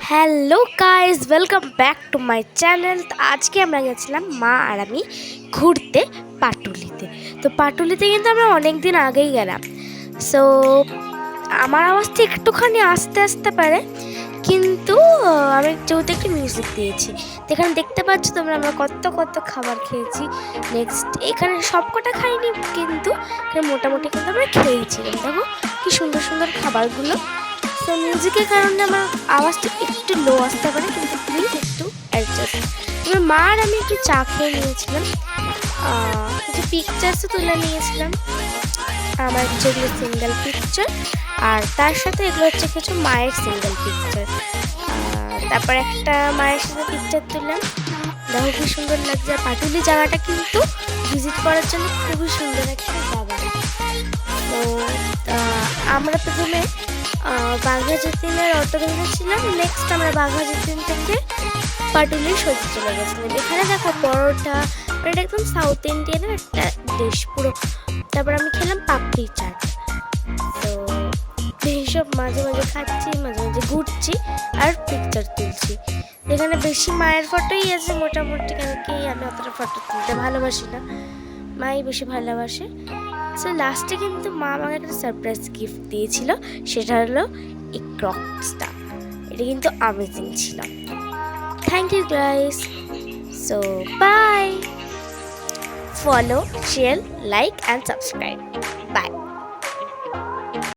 Hello guys, welcome back to my channel. তো আজকে আমরা গেছিলাম মা আর আমি ঘুরতে পাটুলিতে। তো পাটুলিতে কিন্তু আমরা অনেক দিন আগেই গেলাম। সো আমার আওয়াজটা একটুখানি আস্তে আসতে পারে, কিন্তু আমি যেহেতু একটু মিউজিক দিয়েছি। তো এখানে দেখতে পাচ্ছ তোমরা আমরা কত কত খাবার খেয়েছি। নেক্সট এখানে সব কটা খাইনি, কিন্তু এখানে মোটামুটি কিন্তু আমরা খেয়েছিলাম। দেখো কি সুন্দর সুন্দর খাবারগুলো। তো মিউজিকের কারণে আমার আওয়াজটা একটু লো আসতে পারে, কিন্তু প্লিজ একটু অ্যাডজাস্ট। এবার মা আর আমি একটু চা খেয়ে নিয়েছিলাম, কিছু পিকচার্সও তুলে নিয়েছিলাম, আমার যেগুলো সিঙ্গেল পিকচার, আর তার সাথে এগুলো হচ্ছে কিছু মায়ের সিঙ্গেল পিকচার। তারপর একটা মায়ের সাথে পিকচার তুললাম। দেখো কি সুন্দর লাগছে। আর পাটুলি জায়গাটা কিন্তু ভিজিট করার জন্য খুবই সুন্দর একটা জায়গা। তো আমরা প্রথমে বাঘা যতীনের অটো ধরেছিলাম। নেক্সট আমরা বাঘা যতীন থেকে পাটুলির সোজা চলে গেছিলাম। এখানে দেখো পরোটা, এটা একদম সাউথ ইন্ডিয়ানের একটা ডিশ পুরো। তারপর আমি খেলাম পাপড়ি চাট। তো এইসব মাঝে মাঝে খাচ্ছি, মাঝে মাঝে ঘুরছি আর পিকচার তুলছি। এখানে বেশি মায়ের ফটোই আছে মোটামুটি, কেন কি আমি অতটা ফটো তুলতে ভালোবাসি না, মাই বেশি ভালোবাসে। সো লাস্টে কিন্তু মা আমাকে একটা সারপ্রাইজ গিফট দিয়েছিল, সেটা হলো এই ক্রক্সটা। এটা কিন্তু অ্যামেজিং ছিল। Thank you guys. So bye, follow, share, like and subscribe.